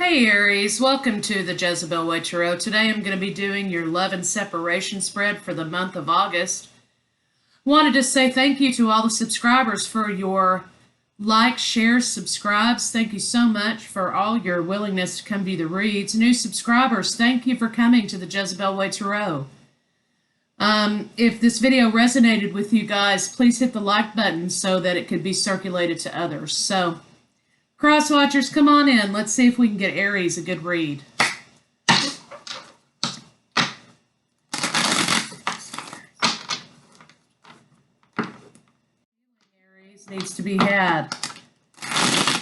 Hey Aries, welcome to the Jezebel Way Tarot. Today I'm going to be doing your love and separation spread for the month of August. Wanted to say thank you to all the subscribers for your likes, shares, subscribes. Thank you so much for all your willingness to come view the reads. New subscribers, thank you for coming to the Jezebel Way Tarot. If this video resonated with you guys, please hit the like button so that it could be circulated to others. So, cross watchers, come on in. Let's see if we can get Aries a good read. Aries needs to be had.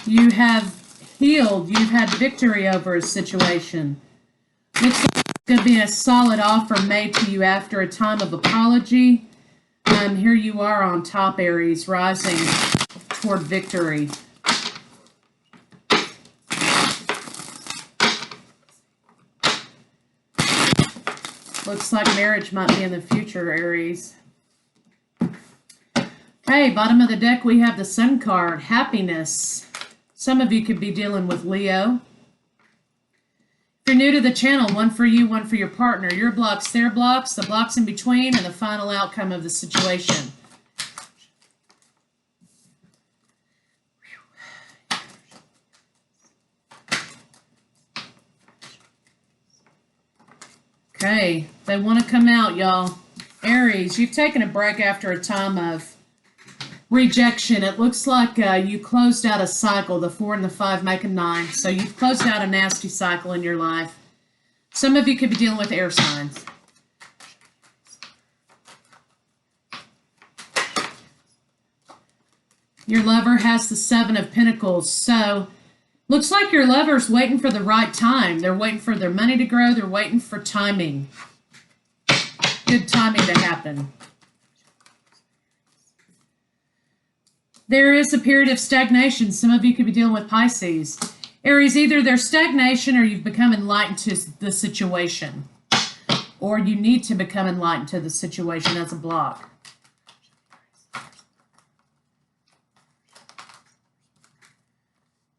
You have healed. You've had victory over a situation. Looks like it's going to be a solid offer made to you after a time of apology. Here you are on top, Aries, rising toward victory. Looks like marriage might be in the future, Aries. Okay, bottom of the deck, we have the Sun card, happiness. Some of you could be dealing with Leo. If you're new to the channel, one for you, one for your partner. Your blocks, their blocks, the blocks in between, and the final outcome of the situation. Okay, they want to come out, y'all. Aries, you've taken a break after a time of rejection. It looks like you closed out a cycle. The 4 and the 5 make a 9. So you've closed out a nasty cycle in your life. Some of you could be dealing with air signs. Your lover has the 7 of Pentacles. So looks like your lover's waiting for the right time. They're waiting for their money to grow. They're waiting for timing. Good timing to happen. There is a period of stagnation. Some of you could be dealing with Pisces. Aries, either there's stagnation or you've become enlightened to the situation. Or you need to become enlightened to the situation as a block.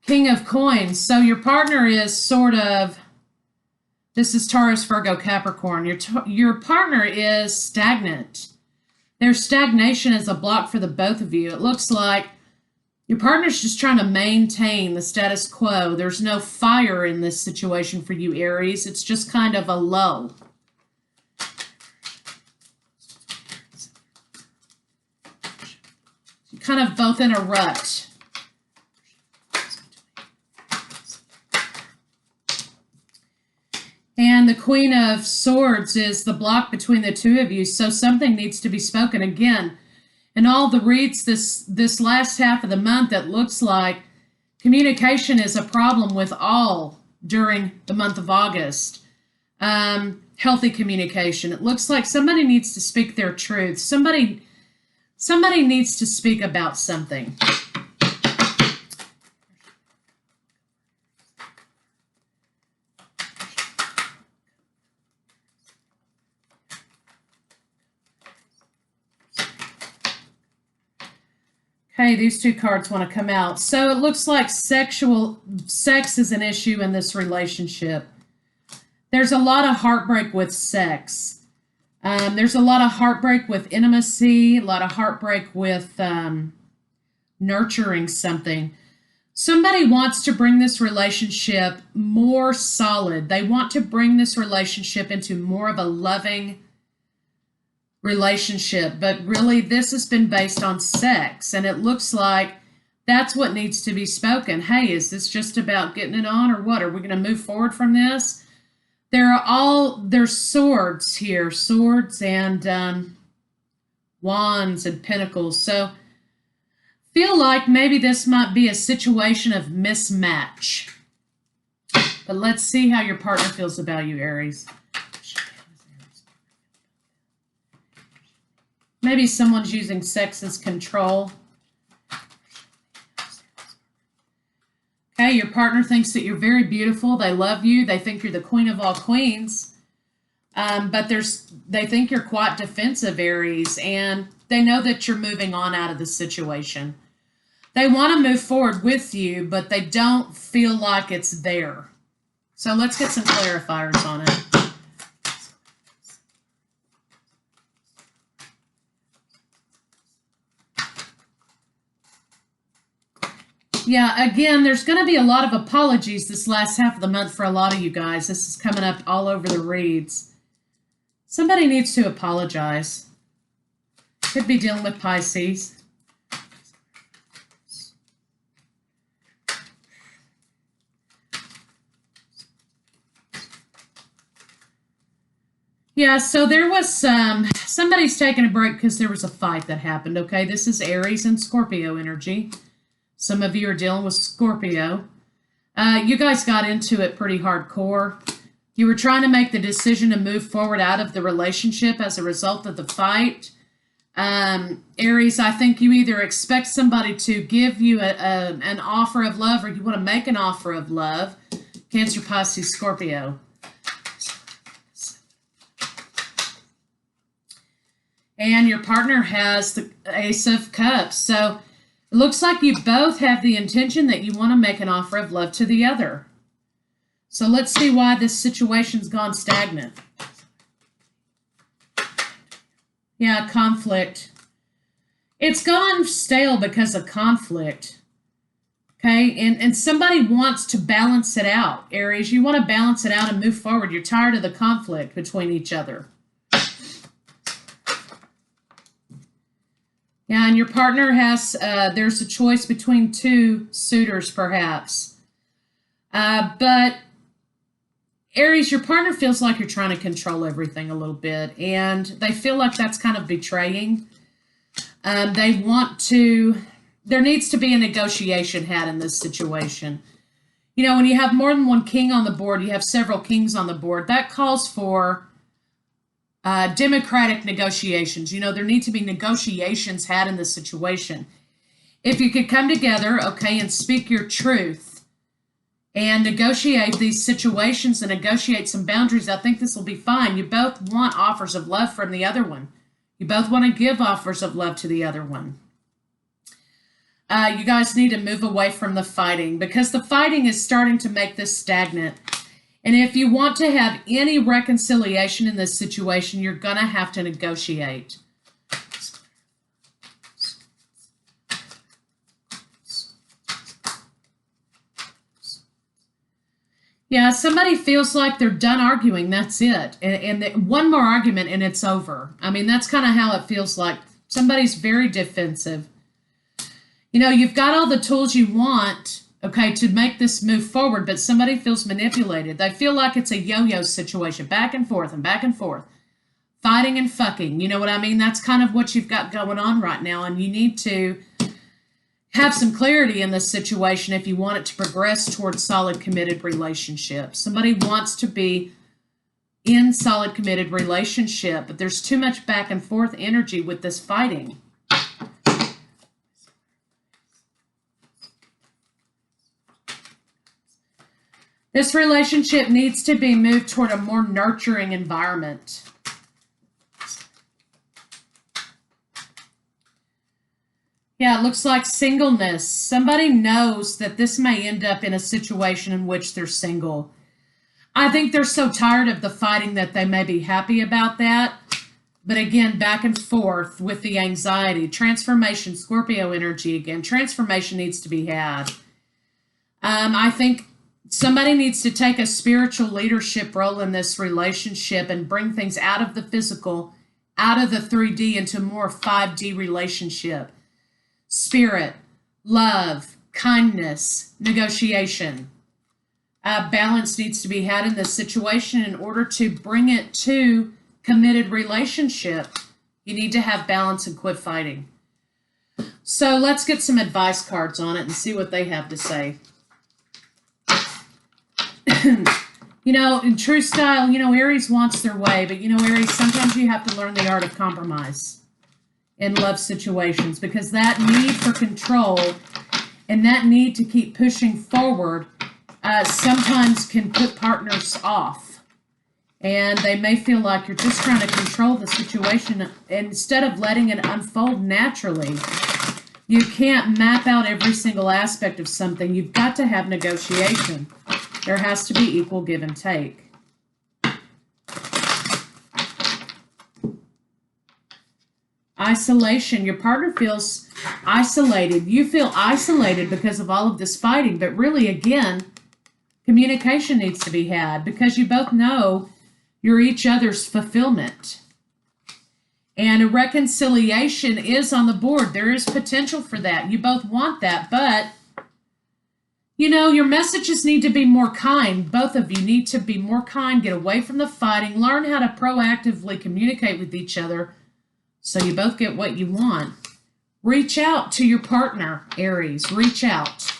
King of Coins. So your partner is sort of, this is Taurus, Virgo, Capricorn. Your partner is stagnant. There's stagnation as a block for the both of you. It looks like your partner's just trying to maintain the status quo. There's no fire in this situation for you, Aries. It's just kind of a lull. You're kind of both in a rut. And the Queen of Swords is the block between the two of you, so something needs to be spoken. Again, in all the reads this last half of the month, it looks like communication is a problem with all during the month of August. Healthy communication. It looks like somebody needs to speak their truth. Somebody needs to speak about something. Okay, these two cards want to come out. So it looks like sex is an issue in this relationship. There's a lot of heartbreak with sex. There's a lot of heartbreak with intimacy, a lot of heartbreak with nurturing something. Somebody wants to bring this relationship more solid. They want to bring this relationship into more of a loving relationship, but really this has been based on sex, and it looks like that's what needs to be spoken. Hey, is this just about getting it on, or what? Are we going to move forward from this? There's swords here, swords and wands and pentacles. So feel like maybe this might be a situation of mismatch, but let's see how your partner feels about you, Aries. Maybe someone's using sex as control. Okay, your partner thinks that you're very beautiful. They love you. They think you're the queen of all queens. But they think you're quite defensive, Aries, and they know that you're moving on out of the situation. They want to move forward with you, but they don't feel like it's there. So let's get some clarifiers on it. Yeah, again, there's going to be a lot of apologies this last half of the month for a lot of you guys. This is coming up all over the reads. Somebody needs to apologize. Could be dealing with Pisces. Yeah, so there was somebody's taking a break because there was a fight that happened, okay? This is Aries and Scorpio energy. Some of you are dealing with Scorpio. You guys got into it pretty hardcore. You were trying to make the decision to move forward out of the relationship as a result of the fight. Aries, I think you either expect somebody to give you an offer of love or you want to make an offer of love. Cancer, Pisces, Scorpio. And your partner has the Ace of Cups. So it looks like you both have the intention that you want to make an offer of love to the other. So let's see why this situation's gone stagnant. Yeah, conflict. It's gone stale because of conflict. Okay, and somebody wants to balance it out. Aries, you want to balance it out and move forward. You're tired of the conflict between each other. Yeah, and your partner has, there's a choice between two suitors, perhaps. But, Aries, your partner feels like you're trying to control everything a little bit, and they feel like that's kind of betraying. They want to, there needs to be a negotiation had in this situation. You know, when you have more than one king on the board, you have several kings on the board, that calls for democratic negotiations. You know, there need to be negotiations had in this situation. If you could come together, okay, and speak your truth and negotiate these situations and negotiate some boundaries, I think this will be fine. You both want offers of love from the other one. You both want to give offers of love to the other one. You guys need to move away from the fighting because the fighting is starting to make this stagnant. And if you want to have any reconciliation in this situation, you're going to have to negotiate. Yeah, somebody feels like they're done arguing. That's it. And one more argument and it's over. I mean, that's kind of how it feels like. Somebody's very defensive. You know, you've got all the tools you want, okay, to make this move forward, but somebody feels manipulated. They feel like it's a yo-yo situation, back and forth and back and forth, fighting and fucking. You know what I mean? That's kind of what you've got going on right now, and you need to have some clarity in this situation if you want it to progress towards solid, committed relationships. Somebody wants to be in solid, committed relationship, but there's too much back and forth energy with this fighting. This relationship needs to be moved toward a more nurturing environment. Yeah, it looks like singleness. Somebody knows that this may end up in a situation in which they're single. I think they're so tired of the fighting that they may be happy about that. But again, back and forth with the anxiety. Transformation, Scorpio energy again. Transformation needs to be had. I think somebody needs to take a spiritual leadership role in this relationship and bring things out of the physical, out of the 3D into more 5D relationship. Spirit, love, kindness, negotiation. Balance needs to be had in this situation in order to bring it to committed relationship. You need to have balance and quit fighting. So let's get some advice cards on it and see what they have to say. You know, in true style, you know, Aries wants their way, but you know, Aries, sometimes you have to learn the art of compromise in love situations because that need for control and that need to keep pushing forward sometimes can put partners off. And they may feel like you're just trying to control the situation instead of letting it unfold naturally. You can't map out every single aspect of something. You've got to have negotiation. There has to be equal give and take. Isolation. Your partner feels isolated. You feel isolated because of all of this fighting, but really, again, communication needs to be had because you both know you're each other's fulfillment. And a reconciliation is on the board. There is potential for that. You both want that, but, you know, your messages need to be more kind. Both of you need to be more kind, get away from the fighting, learn how to proactively communicate with each other so you both get what you want. Reach out to your partner, Aries. Reach out.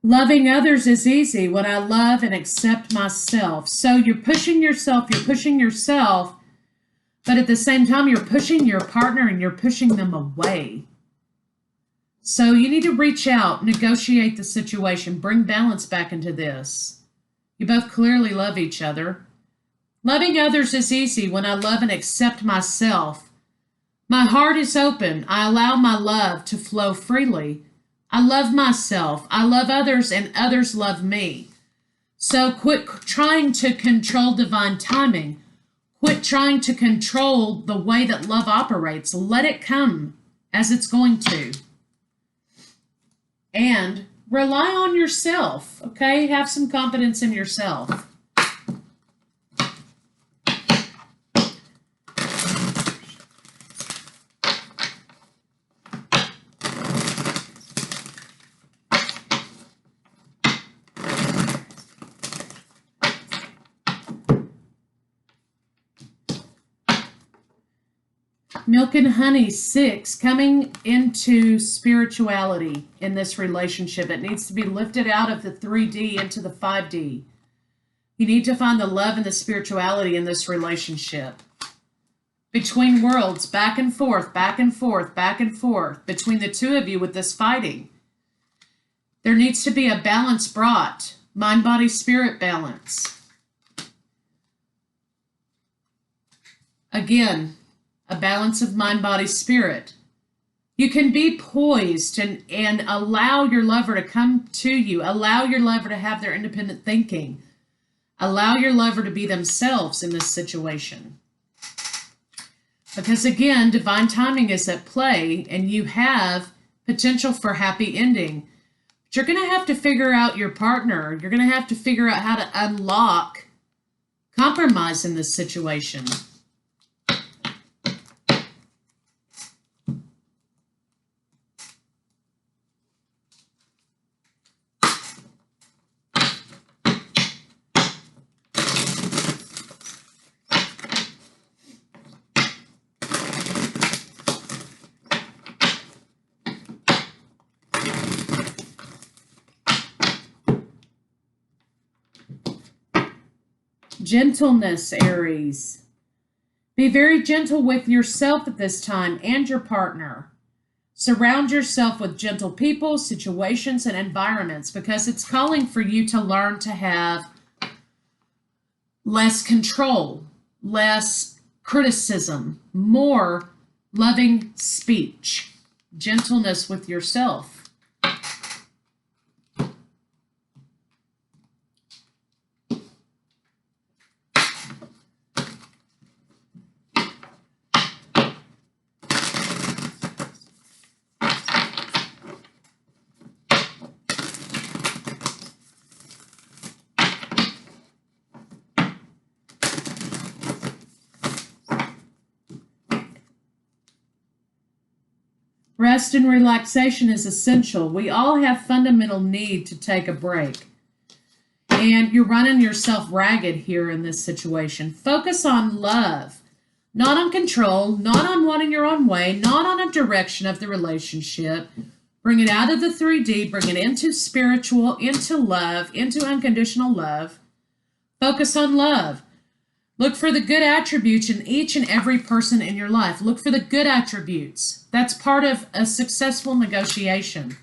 Loving others is easy when I love and accept myself. So you're pushing yourself, but at the same time, you're pushing your partner and you're pushing them away. So you need to reach out, negotiate the situation, bring balance back into this. You both clearly love each other. Loving others is easy when I love and accept myself. My heart is open. I allow my love to flow freely. I love myself, I love others, and others love me. So quit trying to control divine timing. Quit trying to control the way that love operates. Let it come as it's going to. And rely on yourself, okay? Have some confidence in yourself. Milk and Honey 6, coming into spirituality in this relationship. It needs to be lifted out of the 3D into the 5D. You need to find the love and the spirituality in this relationship. Between worlds, back and forth, back and forth, back and forth, between the two of you with this fighting. There needs to be a balance brought. Mind, body, spirit balance. Again, a balance of mind, body, spirit. You can be poised and allow your lover to come to you. Allow your lover to have their independent thinking. Allow your lover to be themselves in this situation. Because again, divine timing is at play and you have potential for happy ending. But you're going to have to figure out your partner. You're going to have to figure out how to unlock compromise in this situation. Gentleness, Aries. Be very gentle with yourself at this time and your partner. Surround yourself with gentle people, situations, and environments because it's calling for you to learn to have less control, less criticism, more loving speech, gentleness with yourself. Rest and relaxation is essential. We all have fundamental need to take a break. And you're running yourself ragged here in this situation. Focus on love, not on control, not on wanting your own way, not on a direction of the relationship. Bring it out of the 3D, bring it into spiritual, into love, into unconditional love. Focus on love. Look for the good attributes in each and every person in your life. Look for the good attributes. That's part of a successful negotiation.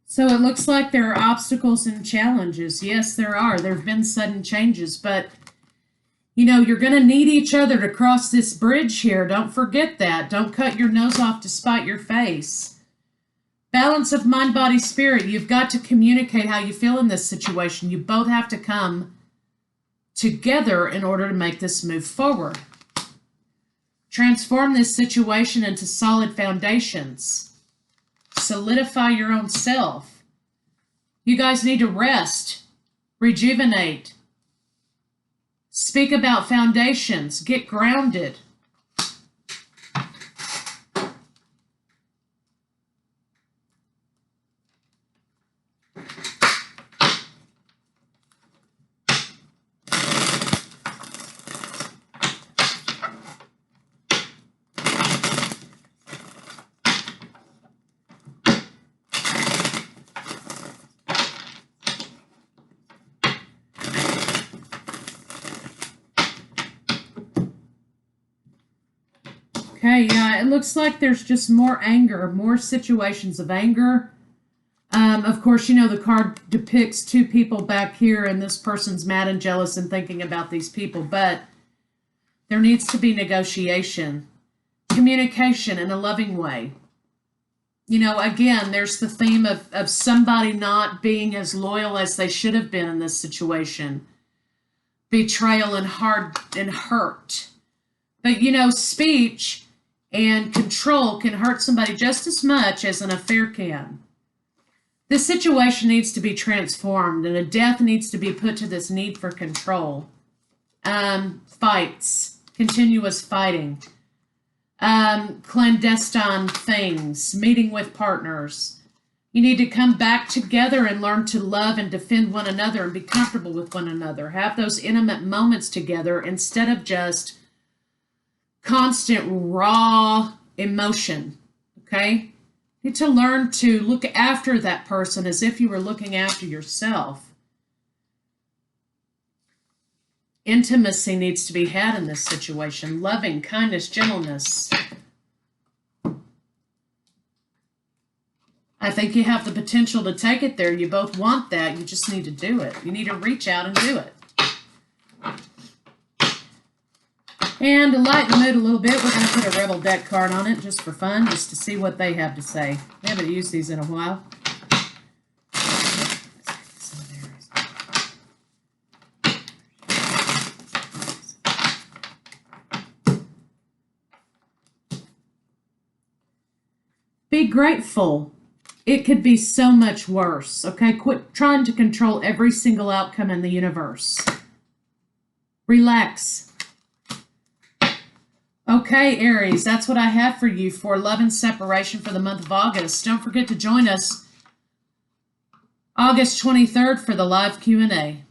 So it looks like there are obstacles and challenges. Yes, there are. There have been sudden changes, but you know, you're going to need each other to cross this bridge here. Don't forget that. Don't cut your nose off to spite your face. Balance of mind, body, spirit. You've got to communicate how you feel in this situation. You both have to come together in order to make this move forward. Transform this situation into solid foundations. Solidify your own self. You guys need to rest, rejuvenate, speak about foundations, get grounded. Okay, yeah, it looks like there's just more anger, more situations of anger. Of course, you know, the card depicts two people back here, and this person's mad and jealous and thinking about these people, but there needs to be negotiation, communication in a loving way. You know, again, there's the theme of somebody not being as loyal as they should have been in this situation. Betrayal and hurt. But, you know, speech and control can hurt somebody just as much as an affair can. This situation needs to be transformed, and a death needs to be put to this need for control. Fights, continuous fighting, clandestine things, meeting with partners. You need to come back together and learn to love and defend one another and be comfortable with one another. Have those intimate moments together instead of just constant raw emotion, okay? You need to learn to look after that person as if you were looking after yourself. Intimacy needs to be had in this situation. Loving, kindness, gentleness. I think you have the potential to take it there. You both want that. You just need to do it. You need to reach out and do it. And to lighten the mood a little bit, we're going to put a Rebel deck card on it just for fun, just to see what they have to say. We haven't used these in a while. Be grateful. It could be so much worse, okay? Quit trying to control every single outcome in the universe. Relax. Okay, Aries, that's what I have for you for love and separation for the month of August. Don't forget to join us August 23rd for the live Q&A.